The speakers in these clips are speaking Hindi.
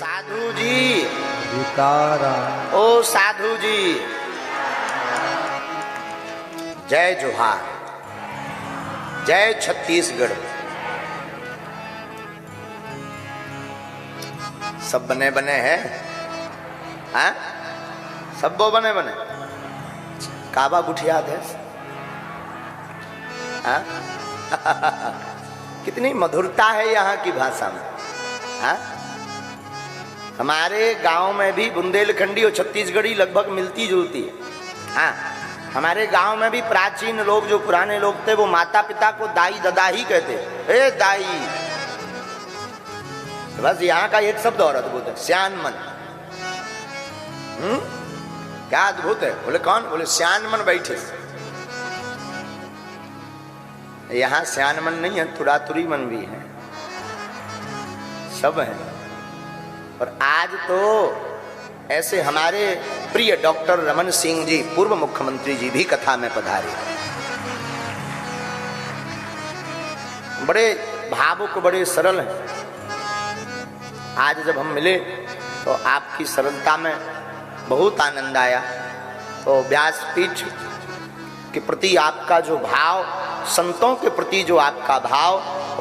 साधु जी विकारा। ओ साधु जी जय जोहार, जय छत्तीसगढ़। सब बने बने हैं, हाँ? सब वो बने बने काबा गुठियात है, हाँ? कितनी मधुरता है यहाँ की भाषा में, हाँ? हमारे गांव में भी बुंदेलखंडी और छत्तीसगढ़ी लगभग मिलती जुलती है, हाँ? हमारे गांव में भी प्राचीन लोग, जो पुराने लोग थे, वो माता पिता को दाई ददा ही कहते, ए दाई। बस यहाँ का एक शब्द और अद्भुत है, श्यानमन। क्या अद्भुत है? बोले कौन? बोले श्यानमन बैठे। यहाँ श्यानमन नहीं है, तुरातुरी मन भी है, सब है। और आज तो ऐसे हमारे प्रिय डॉक्टर रमन सिंह जी, पूर्व मुख्यमंत्री जी भी कथा में पधारे। बड़े भावुक, बड़े सरल हैं। आज जब हम मिले तो आपकी सरलता में बहुत आनंद आया। तो व्यासपीठ के प्रति आपका जो भाव, संतों के प्रति जो आपका भाव,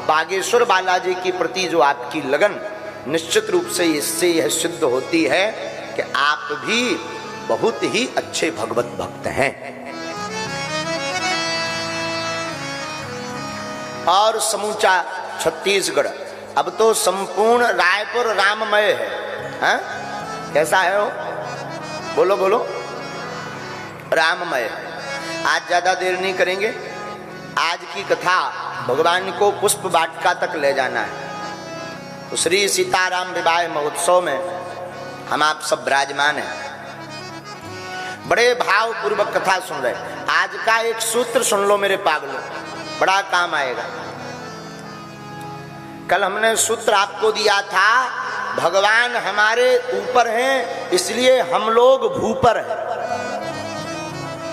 बागेश्वर बालाजी के प्रति जो आपकी लगन, निश्चित रूप से इससे यह सिद्ध होती है कि आप भी बहुत ही अच्छे भगवत भक्त हैं। और समूचा छत्तीसगढ़ अब तो संपूर्ण रायपुर राममय है, हाँ? कैसा है वो? बोलो बोलो, राममय। आज ज्यादा देर नहीं करेंगे। आज की कथा भगवान को पुष्प वाटिका तक ले जाना है। तो श्री सीताराम विवाह महोत्सव में हम आप सब विराजमान हैं, बड़े भाव पूर्वक कथा सुन रहे। आज का एक सूत्र सुन लो मेरे पागलों, बड़ा काम आएगा। कल हमने सूत्र आपको दिया था, भगवान हमारे ऊपर हैं इसलिए हम लोग भूपर हैं।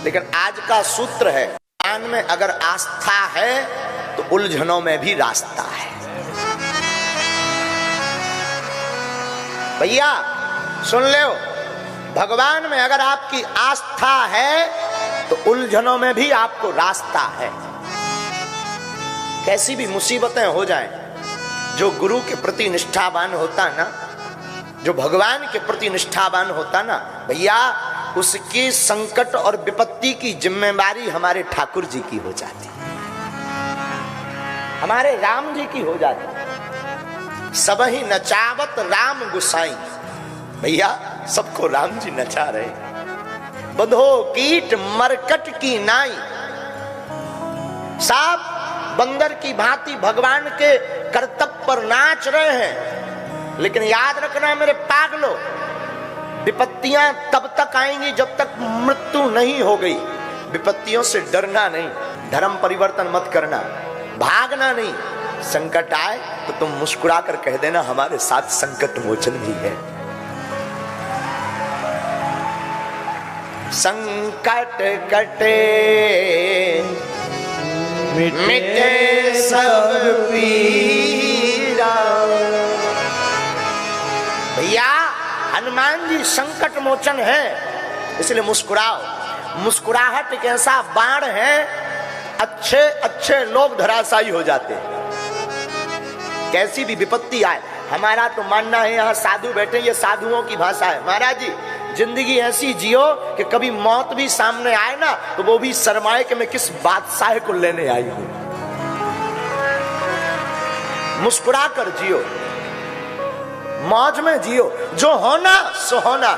लेकिन आज का सूत्र है, भगवान में अगर आस्था है तो उलझनों में भी रास्ता है। भैया सुन ले, भगवान में अगर आपकी आस्था है तो उलझनों में भी आपको रास्ता है। कैसी भी मुसीबतें हो जाएं, जो गुरु के प्रति निष्ठावान होता ना, जो भगवान के प्रति निष्ठावान होता ना भैया, उसकी संकट और विपत्ति की जिम्मेदारी हमारे ठाकुर जी की हो जाती, हमारे राम जी की हो जाती। सब ही नचावत राम गुसाई। भैया सबको राम जी नचा रहे। बधो कीट मरकट की नाई, साहब बंदर की भांति भगवान के कर्तव्य पर नाच रहे हैं। लेकिन याद रखना मेरे पागलों, विपत्तियां तब तक आएंगी जब तक मृत्यु नहीं हो गई। विपत्तियों से डरना नहीं, धर्म परिवर्तन मत करना, भागना नहीं। संकट आए तो तुम मुस्कुरा कर कह देना हमारे साथ संकट मोचन भी है। संकट कटे मिटे सब पीरा। भैया हनुमान जी संकट मोचन है, इसलिए मुस्कुराओ। मुस्कुराहट एक ऐसा बाण है, अच्छे अच्छे लोग धराशायी हो जाते हैं। कैसी भी विपत्ति आए, हमारा तो मानना है, यहाँ साधु बैठे, ये साधुओं की भाषा है। महाराज जी जिंदगी ऐसी जियो कि कभी मौत भी सामने आए ना तो वो भी शर्माए कि मैं किस बादशाह को लेने आई हूं। मुस्कुरा कर जियो, मौज में जियो, जो होना सो होना,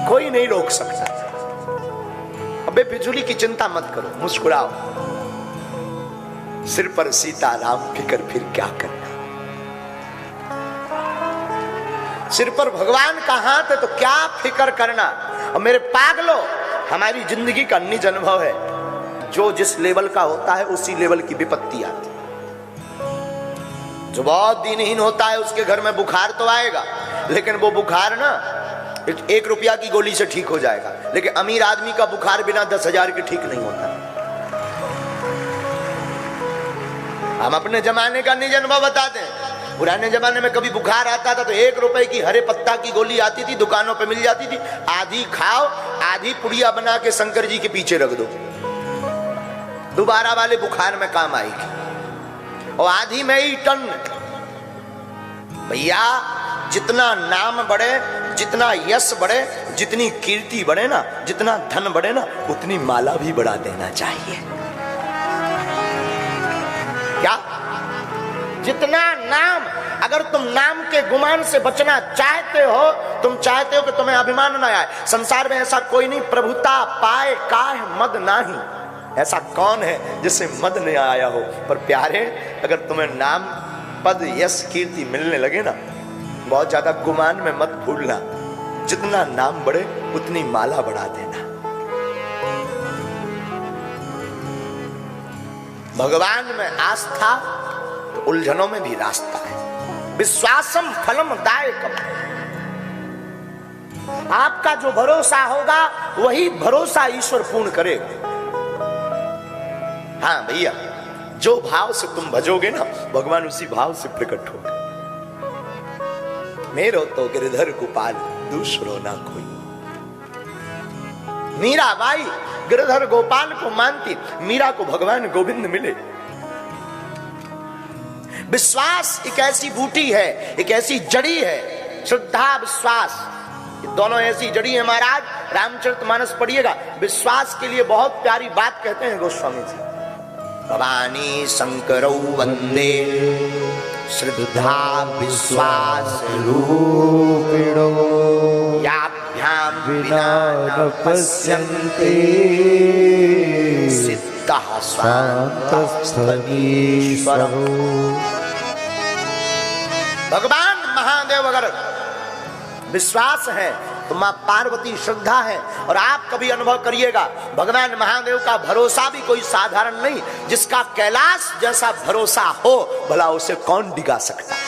कोई नहीं रोक सकता। अबे फिजूली की चिंता मत करो, मुस्कुराओ। सिर पर सीताराम फिकर फिर क्या करना, सिर पर भगवान का हाथ है तो क्या फिकर करना। और मेरे पागलो, हमारी जिंदगी का निज अनुभव है, जो जिस लेवल का होता है उसी लेवल की विपत्ति आती है। जो बहुत दिनहीन होता है उसके घर में बुखार तो आएगा, लेकिन वो बुखार ना 1 रुपया की गोली से ठीक हो जाएगा। लेकिन अमीर आदमी का बुखार बिना 10,000 के ठीक नहीं होता। हम अपने जमाने का निज अनुभव बताते हैं। पुराने जमाने में कभी बुखार आता था तो 1 रुपए की हरे पत्ता की गोली आती थी, दुकानों पे मिल जाती थी, आधी खाओ, आधी पुड़िया बना के शंकर जी के पीछे रख दो, दोबारा वाले बुखार में काम आएगी। और आधी में ही टन। भैया जितना नाम बढ़े, जितना यश बढ़े, जितनी कीर्ति बढ़े ना, जितना धन बढ़े ना, उतनी माला भी बढ़ा देना चाहिए। क्या? जितना नाम, अगर तुम नाम के गुमान से बचना चाहते हो, तुम चाहते हो कि तुम्हें अभिमान ना आए, संसार में ऐसा कोई नहीं, प्रभुता पाए काहे मद नाही, ऐसा कौन है जिससे मद नहीं आया हो। पर प्यारे, अगर तुम्हें नाम, पद, यश, कीर्ति मिलने लगे ना, बहुत ज्यादा गुमान में मत भूलना, जितना नाम बढ़े उतनी माला बढ़ा देना। भगवान में आस्था तो उलझनों में भी रास्ता है। विश्वासम फलम दायकम, आपका जो भरोसा होगा वही भरोसा ईश्वर पूर्ण करेगा। हाँ भैया, जो भाव से तुम भजोगे ना, भगवान उसी भाव से प्रकट होगा। मेरो तो गिरधर गोपाल दूसरो ना कोई। मीराबाई गिरधर गोपाल को मानती, मीरा को भगवान गोविंद मिले। विश्वास एक ऐसी बूटी है, एक ऐसी जड़ी है, श्रद्धा विश्वास, ये दोनों ऐसी जड़ी है। महाराज रामचरितमानस पढ़िएगा, विश्वास के लिए बहुत प्यारी बात कहते हैं गोस्वामी जी। भवानी शंकरौ वंदे श्रद्धा विश्वास रूपिणो याभ्याम विना न पश्यन्ते सिद्धः स्वान्तस्थमीश्वरो। भगवान महादेव अगर विश्वास है तो मां पार्वती श्रद्धा है। और आप कभी अनुभव करिएगा, भगवान महादेव का भरोसा भी कोई साधारण नहीं। जिसका कैलाश जैसा भरोसा हो, भला उसे कौन डिगा सकता है।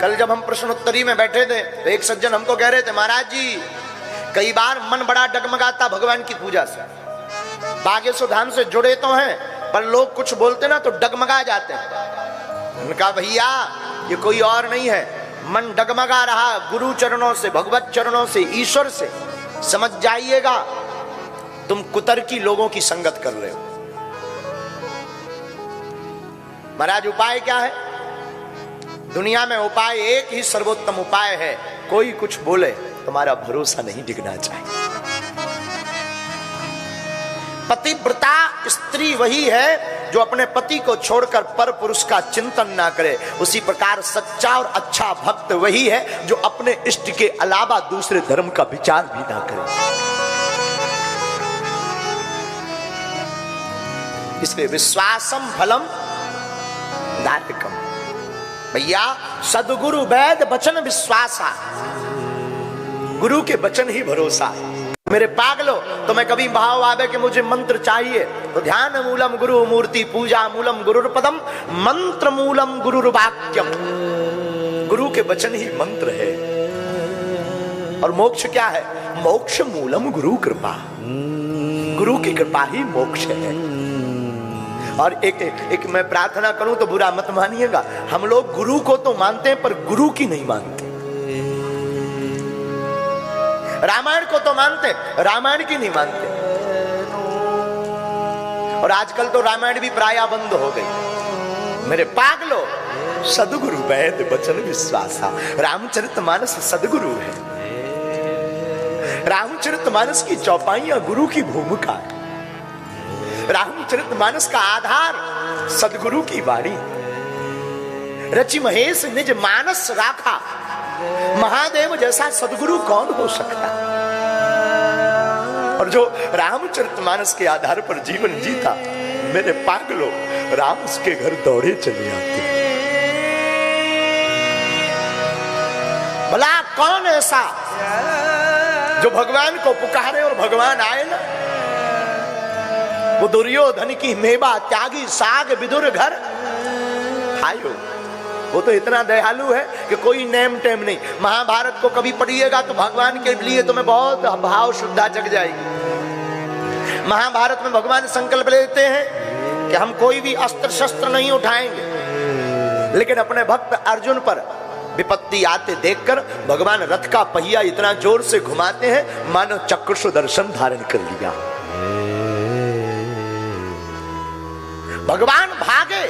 कल जब हम प्रश्नोत्तरी में बैठे थे तो एक सज्जन हमको कह रहे थे, महाराज जी कई बार मन बड़ा डगमगाता भगवान की पूजा से, बागेश्वर धाम से जुड़े तो हैं पर लोग कुछ बोलते ना तो डगमगा जाते हैं। उनका भैया ये कोई और नहीं है, मन डगमगा रहा गुरु चरणों से, भगवत चरणों से, ईश्वर से। समझ जाइएगा तुम कुतर्की लोगों की संगत कर रहे हो। महाराज उपाय क्या है? दुनिया में उपाय एक ही सर्वोत्तम उपाय है, कोई कुछ बोले तुम्हारा भरोसा नहीं डिगना चाहिए। पतिव्रता स्त्री वही है जो अपने पति को छोड़कर पर पुरुष का चिंतन ना करे। उसी प्रकार सच्चा और अच्छा भक्त वही है जो अपने इष्ट के अलावा दूसरे धर्म का विचार भी ना करे। इसलिए विश्वासम फलम दायकम। भैया सदगुरु वैद वचन विश्वासा, गुरु के वचन ही भरोसा है। मेरे पागलो, तुम्हें कभी भाव आवे कि मुझे मंत्र चाहिए तो ध्यान मूलम गुरु मूर्ति, पूजा मूलम गुरुर्पदम, मंत्र मूलम गुरुर्वाक्यम। गुरु के वचन ही मंत्र है। और मोक्ष क्या है? मोक्ष मूलम गुरु कृपा, गुरु की कृपा ही मोक्ष है। और एक मैं प्रार्थना करूं तो बुरा मत मानिएगा, हम लोग गुरु को तो मानते हैं पर गुरु की नहीं मानते। रामायण को तो मानते, रामायण की नहीं मानते। और आजकल तो रामायण भी प्राय बंद हो गई। मेरे पागलो, सदगुरु वैद वचन विश्वासा। रामचरितमानस सदगुरु है। रामचरितमानस की चौपाइयां गुरु की भूमिका है। रामचरितमानस का आधार सदगुरु की वाणी। रचि महेश निज मानस राखा, महादेव जैसा सदगुरु कौन हो सकता। और जो रामचरितमानस के आधार पर जीवन जीता, मेरे पागलों, राम उसके घर दौड़े चले आते। भला कौन ऐसा जो भगवान को पुकारे और भगवान आए ना। वो दुर्योधन की मेवा त्यागी साग विदुर घर खायो। वो तो इतना दयालु है कि कोई नेम टेम नहीं। महाभारत को कभी पढ़िएगा तो भगवान के लिए तुम्हें बहुत भाव श्रद्धा जग जाएगी। महाभारत में भगवान संकल्प लेते हैं कि हम कोई भी अस्त्र शस्त्र नहीं उठाएंगे, लेकिन अपने भक्त अर्जुन पर विपत्ति आते देखकर भगवान रथ का पहिया इतना जोर से घुमाते हैं मानो चक्र सुदर्शन धारण कर लिया। भगवान भागे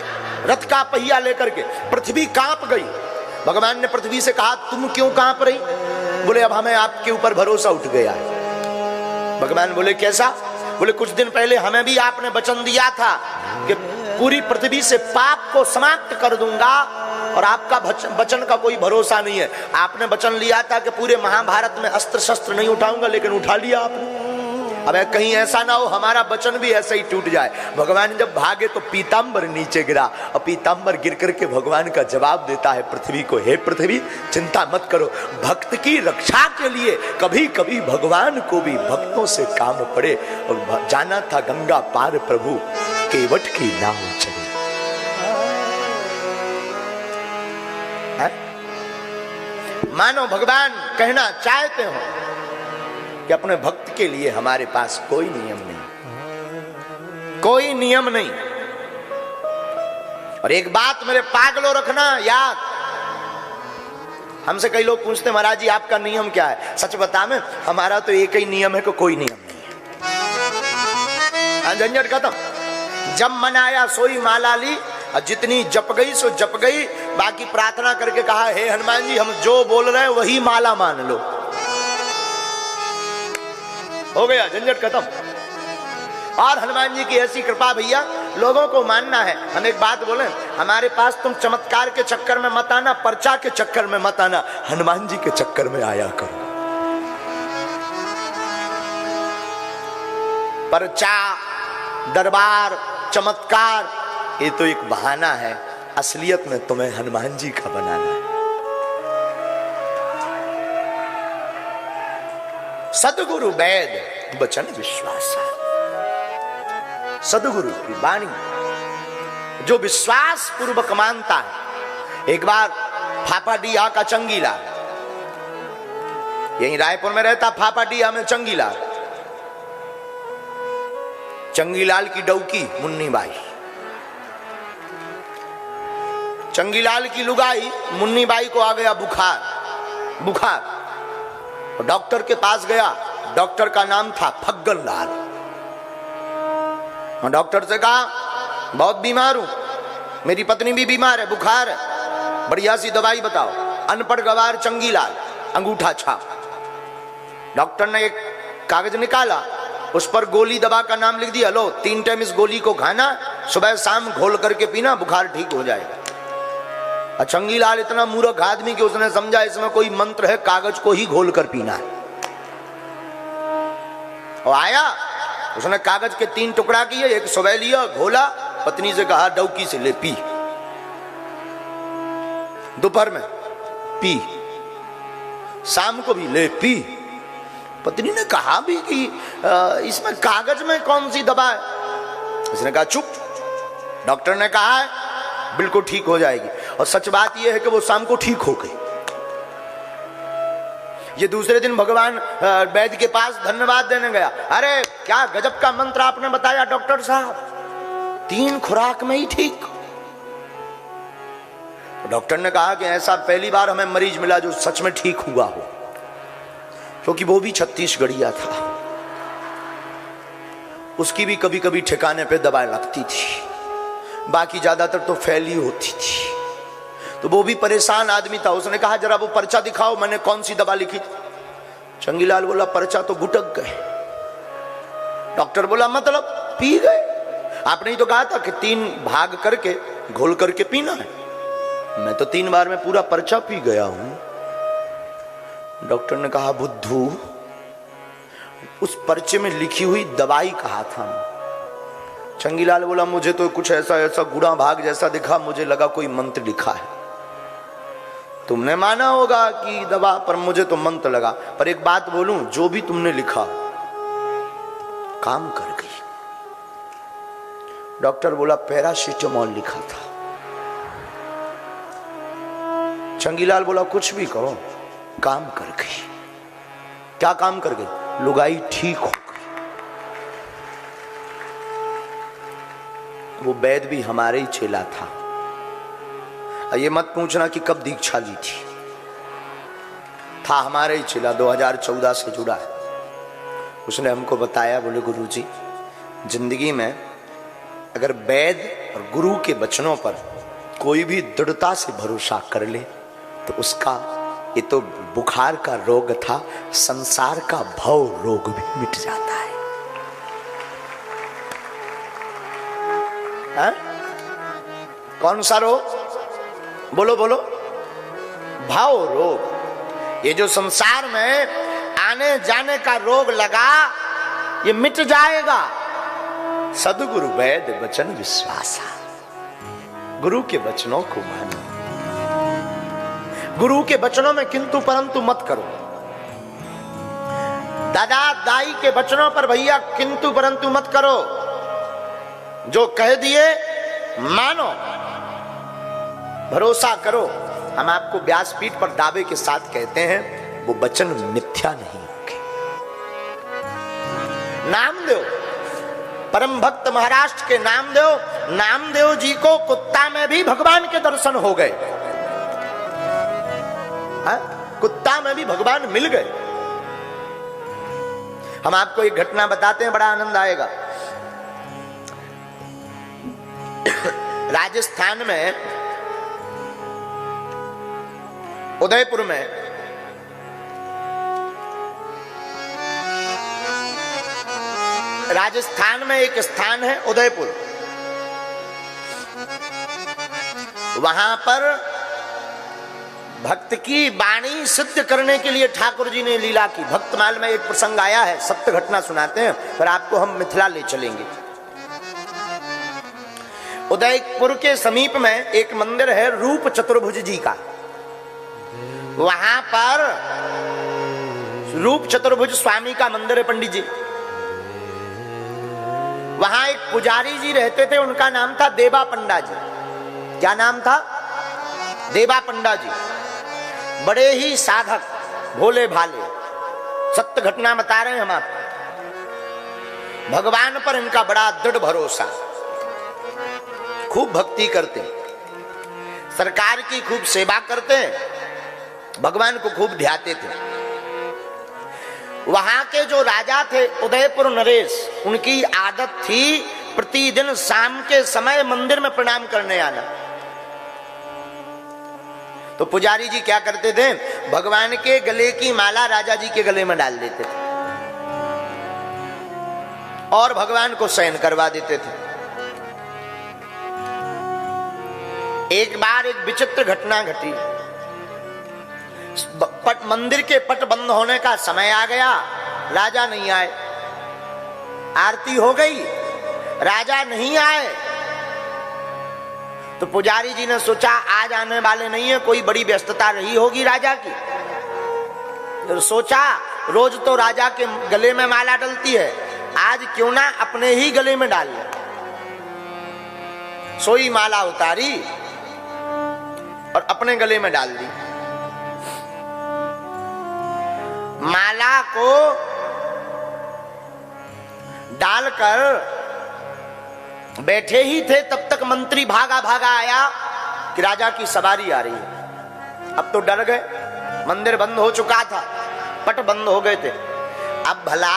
रथ का पहिया लेकर के, पृथ्वी कांप गई। भगवान ने पृथ्वी से कहा तुम क्यों कांप रही? बोले अब हमें आपके ऊपर भरोसा उठ गया है। भगवान बोले कैसा? बोले कुछ दिन पहले हमें भी आपने वचन दिया था कि पूरी पृथ्वी से पाप को समाप्त कर दूंगा, और आपका वचन का कोई भरोसा नहीं है। आपने वचन लिया था कि पूरे महाभारत में अस्त्र शस्त्र नहीं उठाऊंगा, लेकिन उठा लिया आपने। अब कहीं ऐसा ना हो हमारा वचन भी ऐसा ही टूट जाए। भगवान जब भागे तो पीतांबर नीचे गिरा, और पीतांबर गिर करके भगवान का जवाब देता है पृथ्वी को, हे पृथ्वी चिंता मत करो, भक्त की रक्षा के लिए कभी कभी भगवान को भी भक्तों से काम पड़े। और जाना था गंगा पार प्रभु केवट की नाव चले। मानो भगवान कहना चाहते हो कि अपने भक्त के लिए हमारे पास कोई नियम नहीं, कोई नियम नहीं। और एक बात मेरे पागलों रखना याद, हमसे कई लोग पूछते महाराज जी आपका नियम क्या है? सच बता में हमारा तो एक ही नियम है कि कोई नियम नहीं है। झंझट खत्म। जब मन आया सोई माला ली, और जितनी जप गई सो जप गई। बाकी प्रार्थना करके कहा हे हनुमान जी हम जो बोल रहे हैं वही माला मान लो, हो गया, झंझट खत्म। और हनुमान जी की ऐसी कृपा भैया, लोगों को मानना है। हम एक बात बोले, हमारे पास तुम चमत्कार के चक्कर में मत आना, पर्चा के चक्कर में मत आना, हनुमान जी के चक्कर में आया करो। पर्चा, दरबार, चमत्कार ये तो एक बहाना है, असलियत में तुम्हें हनुमान जी का बनाना है। सदगुरु वैद वचन विश्वास, सदगुरु की वाणी जो विश्वास पूर्वक मानता है। एक बार फाफाडीहा का चंगीलाल, यही रायपुर में रहता, फाफाडीहा में चंगीलाल, चंगीलाल की डौकी मुन्नी बाई, चंगीलाल की लुगाई मुन्नी बाई को आ गया बुखार, बुखार। डॉक्टर के पास गया, डॉक्टर का नाम था फग्गन लाल। डॉक्टर से कहा बहुत बीमार हूं, मेरी पत्नी भी बीमार है, बुखार है, बढ़िया सी दवाई बताओ। अनपढ़ गवार चंगीलाल, अंगूठा छाप। डॉक्टर ने एक कागज निकाला, उस पर गोली दवा का नाम लिख दिया, लो 3 टाइम इस गोली को खाना, सुबह शाम घोल करके पीना, बुखार ठीक हो जाएगा। चंगीलाल इतना मूर्ख आदमी कि उसने समझा इसमें कोई मंत्र है, कागज को ही घोल कर पीना है। और आया, उसने कागज के 3 टुकड़ा किए, एक सुबह लिया, घोला, पत्नी से कहा डौकी से ले पी, दोपहर में पी, शाम को भी ले पी। पत्नी ने कहा भी कि इसमें कागज में कौन सी दवा है? उसने कहा चुप, डॉक्टर ने कहा है बिल्कुल ठीक हो जाएगी। और सच बात यह है कि वो शाम को ठीक हो गई। ये दूसरे दिन भगवान वैद्य के पास धन्यवाद देने गया, अरे क्या गजब का मंत्र आपने बताया डॉक्टर साहब, 3 खुराक में ही ठीक। तो डॉक्टर ने कहा कि ऐसा पहली बार हमें मरीज मिला जो सच में ठीक हुआ हो, क्योंकि वो भी छत्तीसगढ़िया था, उसकी भी कभी कभी ठिकाने पे दवाई लगती थी, बाकी ज्यादातर तो फैली होती थी। तो वो भी परेशान आदमी था। उसने कहा जरा वो पर्चा दिखाओ, मैंने कौन सी दवा लिखी थी। चंगीलाल बोला पर्चा तो गुटक गए। डॉक्टर बोला मतलब पी गए? आपने ही तो कहा था कि 3 भाग करके घोल करके पीना है। मैं तो 3 बार में पूरा पर्चा पी गया हूं। डॉक्टर ने कहा बुद्धू, उस पर्चे में लिखी हुई दवाई कहा था। चंगीलाल बोला मुझे तो कुछ ऐसा ऐसा गुड़ा भाग जैसा दिखा, मुझे लगा कोई मंत्र लिखा है। तुमने माना होगा कि दवा, पर मुझे तो मंत्र लगा। पर एक बात बोलूं, जो भी तुमने लिखा काम कर गई। डॉक्टर बोला पैरासिटामोल लिखा था। चंगीलाल बोला कुछ भी कहो, काम कर गई। क्या काम कर गई? लुगाई ठीक हो गई। वो वैद भी हमारे ही चेला था। और ये मत पूछना कि कब दीक्षा ली थी, था हमारे ही चेला, 2014 से जुड़ा है। उसने हमको बताया, बोले गुरुजी जिंदगी में अगर वैद और गुरु के वचनों पर कोई भी दृढ़ता से भरोसा कर ले तो उसका, ये तो बुखार का रोग था, संसार का भव रोग भी मिट जाता है। हा? कौन सा रोग? बोलो बोलो। भाव रोग। ये जो संसार में आने जाने का रोग लगा, ये मिट जाएगा। सदगुरु वैद वचन विश्वासा। गुरु के वचनों को मानो। गुरु के वचनों में किंतु परंतु मत करो। दादा दाई के वचनों पर भैया किंतु परंतु मत करो। जो कह दिए मानो, भरोसा करो। हम आपको व्यासपीठ पर दावे के साथ कहते हैं वो वचन मिथ्या नहीं होंगे। नामदेव, परम भक्त महाराष्ट्र के नामदेव जी को कुत्ता में भी भगवान के दर्शन हो गए। कुत्ता में भी भगवान मिल गए। हम आपको एक घटना बताते हैं, बड़ा आनंद आएगा। राजस्थान में उदयपुर में राजस्थान में एक स्थान है उदयपुर। वहां पर भक्त की वाणी सिद्ध करने के लिए ठाकुर जी ने लीला की। भक्तमाल में एक प्रसंग आया है, सत्य घटना सुनाते हैं, पर आपको हम मिथिला ले चलेंगे। उदयपुर के समीप में एक मंदिर है रूप चतुर्भुज जी का। वहां पर रूप चतुर्भुज स्वामी का मंदिर है, पंडित जी। वहां एक पुजारी जी रहते थे, उनका नाम था देवा पंडा जी। क्या नाम था? देवा पंडा जी। बड़े ही साधक, भोले भाले, सत्य घटना बता रहे हैं हम आपको। भगवान पर इनका बड़ा दृढ़ भरोसा, खूब भक्ति करते, सरकार की खूब सेवा करते, भगवान को खूब ध्याते थे। वहां के जो राजा थे उदयपुर नरेश, उनकी आदत थी प्रतिदिन शाम के समय मंदिर में प्रणाम करने आना। तो पुजारी जी क्या करते थे, भगवान के गले की माला राजा जी के गले में डाल देते थे और भगवान को शयन करवा देते थे। एक बार एक विचित्र घटना घटी। मंदिर के पट बंद होने का समय आ गया, राजा नहीं आए। आरती हो गई, राजा नहीं आए। तो पुजारी जी ने सोचा आज आने वाले नहीं है, कोई बड़ी व्यस्तता रही होगी राजा की। तो सोचा रोज तो राजा के गले में माला डलती है, आज क्यों ना अपने ही गले में डाल ले। सोई माला उतारी और अपने गले में डाल दी। माला को डालकर बैठे ही थे, तब तक मंत्री भागा भागा आया कि राजा की सवारी आ रही है। अब तो डर गए, मंदिर बंद हो चुका था, पट बंद हो गए थे। अब भला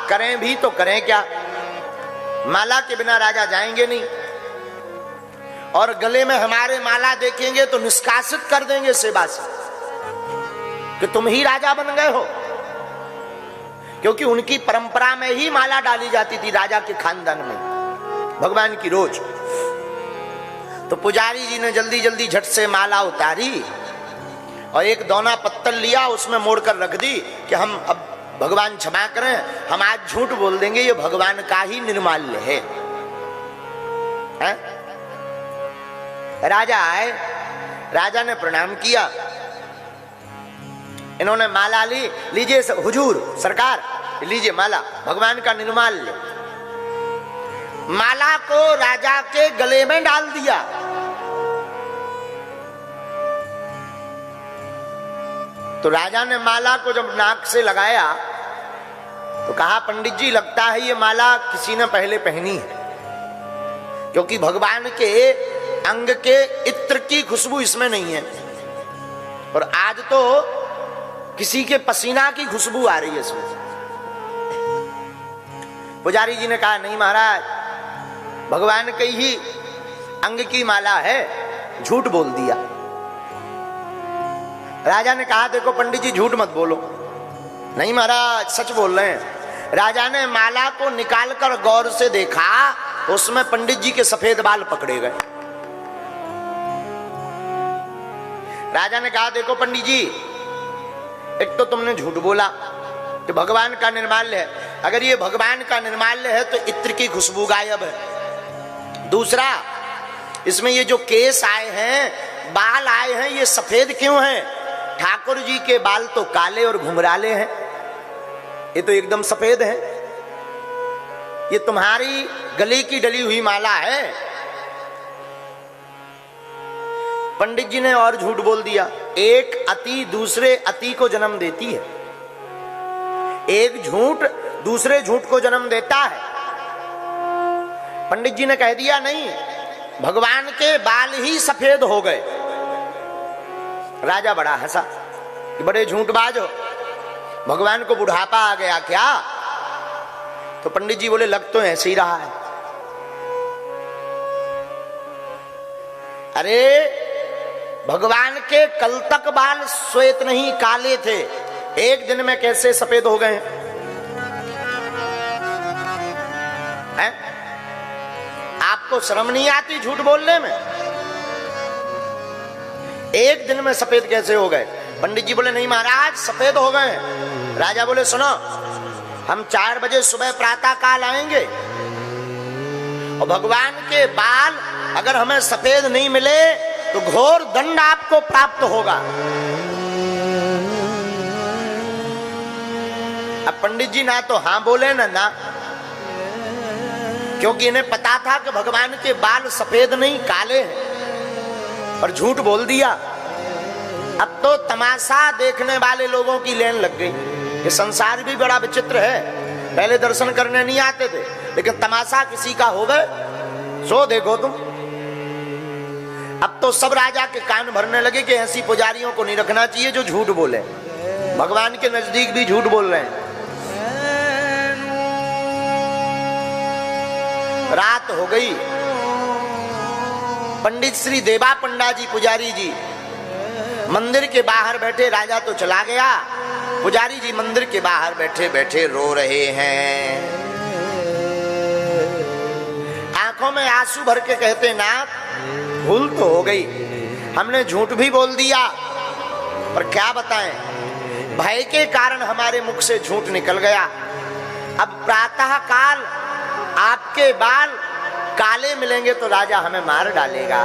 करें भी तो करें क्या, माला के बिना राजा जाएंगे नहीं, और गले में हमारे माला देखेंगे तो निष्कासित कर देंगे सेवा से कि तुम ही राजा बन गए हो। क्योंकि उनकी परंपरा में ही माला डाली जाती थी राजा के खानदान में, भगवान की रोज। तो पुजारी जी ने जल्दी जल्दी झट से माला उतारी और एक दोना पत्तल लिया, उसमें मोड़कर रख दी कि हम अब भगवान क्षमा करें, हम आज झूठ बोल देंगे, ये भगवान का ही निर्माल्य है। राजा आए, राजा ने प्रणाम किया, इन्होंने माला ली, लीजिए हुजूर सरकार, लीजिए माला, भगवान का निर्माल्य। माला को राजा के गले में डाल दिया। तो राजा ने माला को जब नाक से लगाया तो कहा पंडित जी लगता है ये माला किसी ने पहले पहनी है। क्योंकि भगवान के अंग के इत्र की खुशबू इसमें नहीं है। और आज तो किसी के पसीना की खुशबू आ रही है इसमें। पुजारी जी ने कहा नहीं महाराज, भगवान के ही अंग की माला है, झूठ बोल दिया। राजा ने कहा देखो पंडित जी झूठ मत बोलो। नहीं महाराज सच बोल रहे हैं। राजा ने माला को निकालकर गौर से देखा, उसमें पंडित जी के सफेद बाल पकड़े गए। राजा ने कहा देखो पंडित जी, एक तो तुमने झूठ बोला कि भगवान का निर्माल्य है। अगर ये भगवान का निर्माल्य है तो इत्र की खुशबू गायब है। दूसरा, इसमें ये जो केस आए हैं, बाल आए हैं, ये सफेद क्यों हैं? ठाकुर जी के बाल तो काले और घुंघराले हैं, ये तो एकदम सफेद है। ये तुम्हारी गले की डली हुई माला है। पंडित जी ने और झूठ बोल दिया। एक अति दूसरे अति को जन्म देती है। एक झूठ दूसरे झूठ को जन्म देता है। पंडित जी ने कह दिया नहीं, भगवान के बाल ही सफेद हो गए। राजा बड़ा हंसा कि बड़े झूठबाज हो, भगवान को बुढ़ापा आ गया क्या? तो पंडित जी बोले लग तो ऐसे ही रहा है। अरे भगवान के कल तक बाल श्वेत नहीं काले थे, एक दिन में कैसे सफेद हो गए हैं? आपको शर्म नहीं आती झूठ बोलने में? एक दिन में सफेद कैसे हो गए? पंडित जी बोले नहीं महाराज सफेद हो गए। राजा बोले सुनो, हम 4 बजे सुबह प्रातः काल आएंगे और भगवान के बाल अगर हमें सफेद नहीं मिले तो घोर दंड आपको प्राप्त होगा। अब पंडित जी ना तो हां बोले ना, क्योंकि इन्हें पता था कि भगवान के बाल सफेद नहीं काले हैं, और झूठ बोल दिया। अब तो तमाशा देखने वाले लोगों की लेन लग गई। ये संसार भी बड़ा विचित्र है। पहले दर्शन करने नहीं आते थे, लेकिन तमाशा किसी का हो गए सो देखो तुम। अब तो सब राजा के कान भरने लगे कि ऐसी पुजारियों को नहीं रखना चाहिए जो झूठ बोले। भगवान के नजदीक भी झूठ बोल रहे हैं। रात हो गई। पंडित श्री देवा पंडा जी पुजारी जी मंदिर के बाहर बैठे। राजा तो चला गया, पुजारी जी मंदिर के बाहर बैठे बैठे रो रहे हैं। आंखों में आंसू भर के कहते नाथ भूल तो हो गई, हमने झूठ भी बोल दिया, पर क्या बताएं, भय के कारण हमारे मुख से झूठ निकल गया। अब प्रातः काल आपके बाल काले मिलेंगे तो राजा हमें मार डालेगा।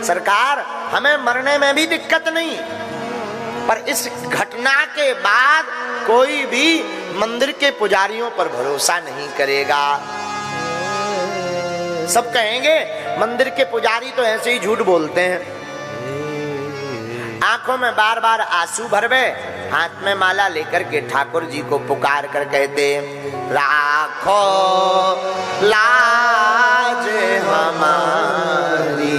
सरकार हमें मरने में भी दिक्कत नहीं, पर इस घटना के बाद कोई भी मंदिर के पुजारियों पर भरोसा नहीं करेगा। सब कहेंगे मंदिर के पुजारी तो ऐसे ही झूठ बोलते हैं। आंखों में बार बार आंसू भर गए। हाथ में माला लेकर के ठाकुर जी को पुकार कर कहते राखो लाज हमारी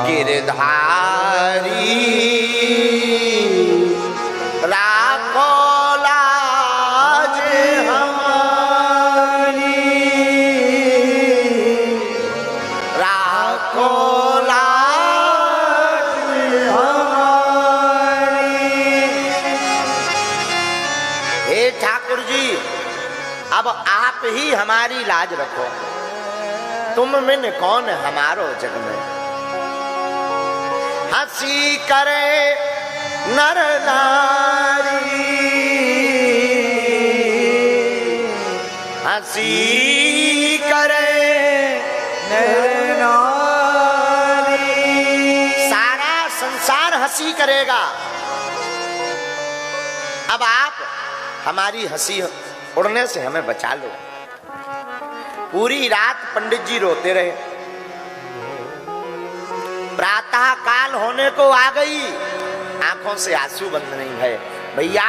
गिरधारी, राखो लाज हमारी, राखो लाज हमारी। हे ठाकुर जी, अब आप ही हमारी लाज रखो। तुम में कौन हमारो जग में, हंसी करे नर नारी, हंसी करे नर नारी। सारा संसार हंसी करेगा। अब आप हमारी हंसी उड़ने से हमें बचा लो। पूरी रात पंडित जी रोते रहे। प्रातः काल होने को आ गई, आंखों से आंसू बंद नहीं है। भैया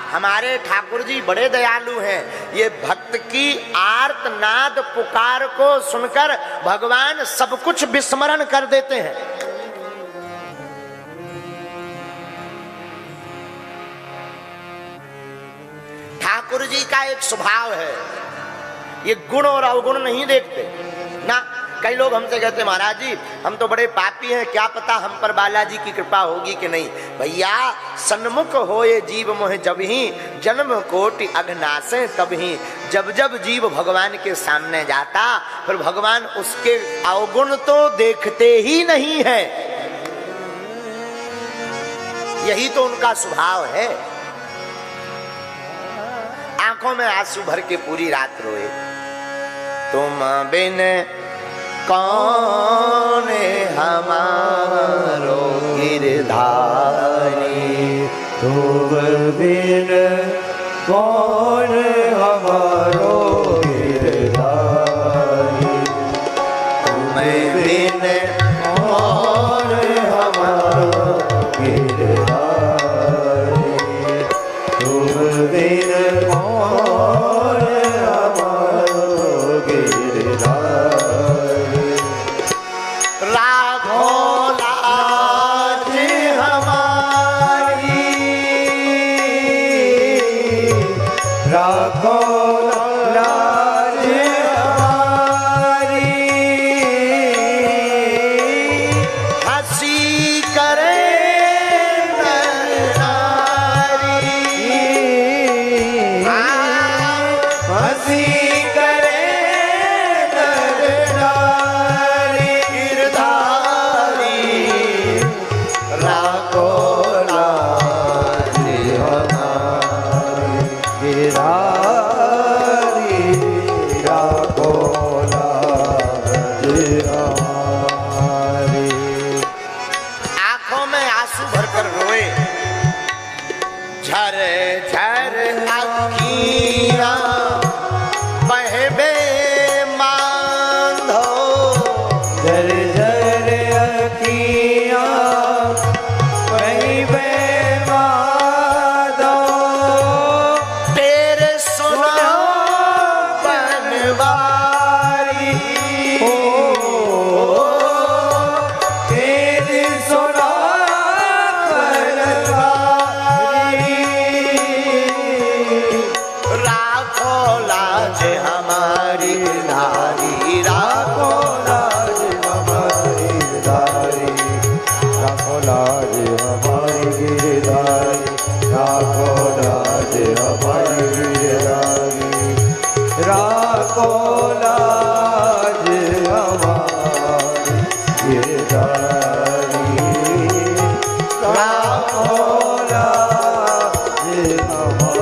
हमारे ठाकुर जी बड़े दयालु हैं। ये भक्त की आर्तनाद पुकार को सुनकर भगवान सब कुछ विस्मरण कर देते हैं। ठाकुर जी का एक स्वभाव है, ये गुण और अवगुण नहीं देखते ना। कई लोग हमसे कहते महाराज जी हम तो बड़े पापी हैं, क्या पता हम पर बालाजी की कृपा होगी कि नहीं। भैया सन्मुख होए जीव मोह जब ही जन्म कोटि अघनासे तब ही। जब जब जीव भगवान के सामने जाता फिर भगवान उसके अवगुण तो देखते ही नहीं है। यही तो उनका स्वभाव है। आंखों में आंसू भर के पूरी रात रोए। तुम बिन कौन हमारो गिरधारी, तुम बिन कौन हमारो गिरधारी, तुम बिन कौन हमारो गिरधारी, तुम बिन कौन हमारो गिरधारी। राखो लाज हमारी, राखो लाज हमारी, हंसी करे नर नारी, हंसी करे नर नारी, गिरधारी राखो लाज हमारी, गिरधारी राखो लाज हमारी। आंखों में आंसू भरकर रोए। झर झर अखियां बहबे मांधो, जर जर अखियां बहबे माधो, तेरे सुना बनवारी, ओ तेरी सुना बनवारी, राखो लाज हमारी नारी, राखो लाज हमारी गिरधारी, राखो लाज हमारी गिरधारी, राखो लाज हमारी गिरधारी, राखो लाज हमारी गिरधारी, राखो लाज हमारी।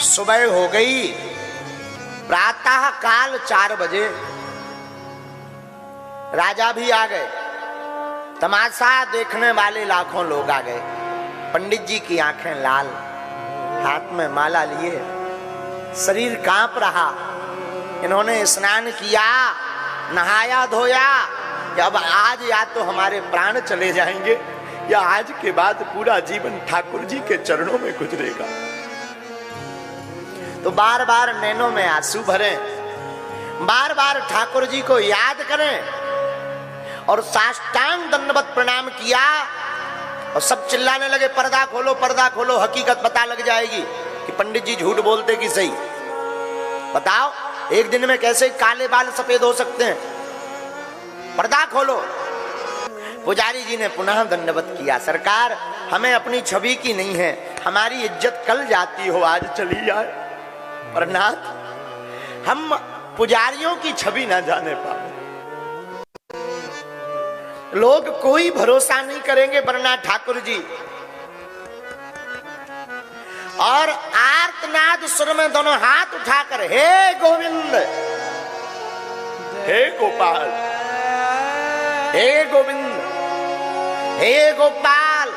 सुबह हो गई। प्रातः काल 4 बजे राजा भी आ गए। तमाशा देखने वाले लाखों लोग आ गए। पंडित जी की आंखें लाल, हाथ में माला लिए, शरीर कांप रहा। इन्होंने स्नान किया, नहाया धोया कि अब आज या तो हमारे प्राण चले जाएंगे या आज के बाद पूरा जीवन ठाकुर जी के चरणों में गुजरेगा। तो बार बार नैनों में आंसू भरें, बार बार ठाकुर जी को याद करें और साष्टांग दंडवत प्रणाम किया। और सब चिल्लाने लगे पर्दा खोलो, पर्दा खोलो, हकीकत पता लग जाएगी कि पंडित जी झूठ बोलते कि सही। बताओ एक दिन में कैसे काले बाल सफेद हो सकते हैं? पर्दा खोलो। पुजारी जी ने पुनः दंडवत किया। सरकार हमें अपनी छवि की नहीं है, हमारी इज्जत कल जाती हो आज चली जाए। पर नाथ हम पुजारियों की छवि ना जाने पाए, लोग कोई भरोसा नहीं करेंगे वरना ठाकुर जी। और आर्तनाद सुर में दोनों हाथ उठाकर हे गोविंद, हे गोपाल, हे गोविंद, हे गोपाल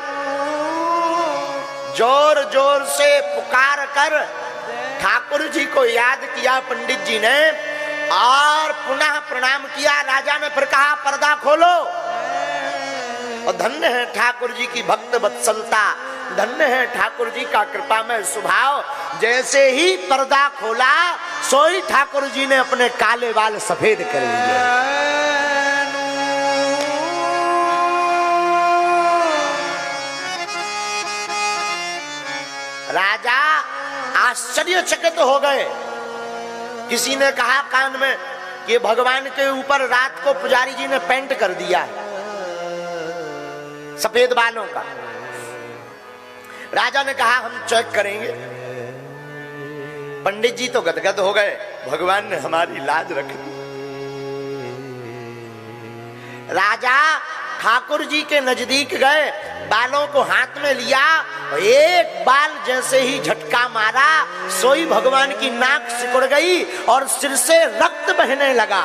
जोर जोर से पुकार कर ठाकुर जी को याद किया पंडित जी ने और पुनः प्रणाम किया। राजा ने फिर कहा पर्दा खोलो। और धन्य है ठाकुर जी की भक्त वत्सलता, धन्य है ठाकुर जी का कृपा में स्वभाव। जैसे ही पर्दा खोला सोई ठाकुर जी ने अपने काले बाल सफेद कर लिए। राजा आश्चर्यचकित हो गए। किसी ने कहा कान में कि भगवान के ऊपर रात को पुजारी जी ने पेंट कर दिया है सफेद बालों का। राजा ने कहा हम चेक करेंगे। पंडित जी तो गदगद हो गए, भगवान ने हमारी लाज रख दी। राजा ठाकुर जी के नजदीक गए, बालों को हाथ में लिया, एक बाल जैसे ही झटका मारा सोई भगवान की नाक सिकुड़ गई और सिर से रक्त बहने लगा।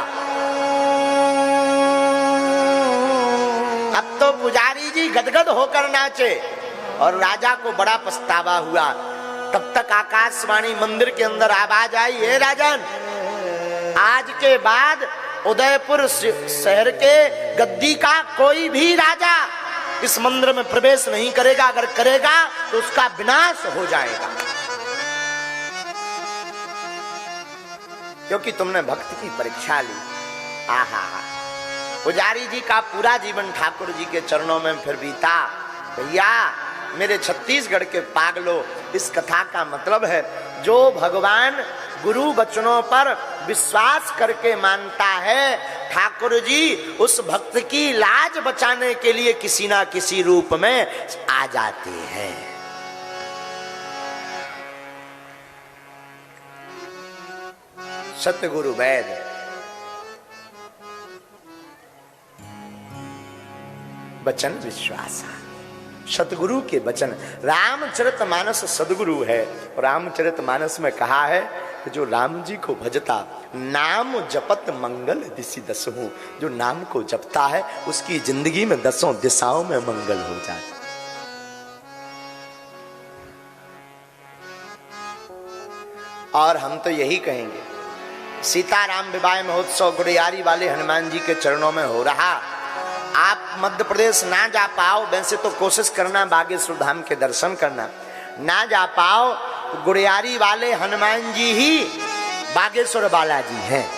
अब तो पुजारी जी गदगद होकर नाचे और राजा को बड़ा पछतावा हुआ। तब तक आकाशवाणी मंदिर के अंदर आवाज आई, हे राजन, आज के बाद उदयपुर शहर के गद्दी का कोई भी राजा इस मंदिर में प्रवेश नहीं करेगा, अगर करेगा तो उसका विनाश हो जाएगा, क्योंकि तुमने भक्त की परीक्षा ली। आहा, पुजारी जी का पूरा जीवन ठाकुर जी के चरणों में फिर बीता। भैया मेरे छत्तीसगढ़ के पागलों, इस कथा का मतलब है जो भगवान गुरु वचनों पर विश्वास करके मानता है, ठाकुर जी उस भक्त की लाज बचाने के लिए किसी ना किसी रूप में आ जाते हैं। सतगुरु वैद वचन विश्वास, सतगुरु के वचन। रामचरितमानस सदगुरु है। रामचरितमानस में कहा है कि जो राम जी को भजता, नाम जपत मंगल दिशि दसहु, जो नाम को जपता है उसकी जिंदगी में दसों दिशाओं में मंगल हो जाता। और हम तो यही कहेंगे, सीताराम विवाह महोत्सव गुड़ियारी वाले हनुमान जी के चरणों में हो रहा। आप मध्य प्रदेश ना जा पाओ, वैसे तो कोशिश करना बागेश्वर धाम के दर्शन करना, ना जा पाओ, गुड़ियारी वाले हनुमान जी ही बागेश्वर बालाजी हैं।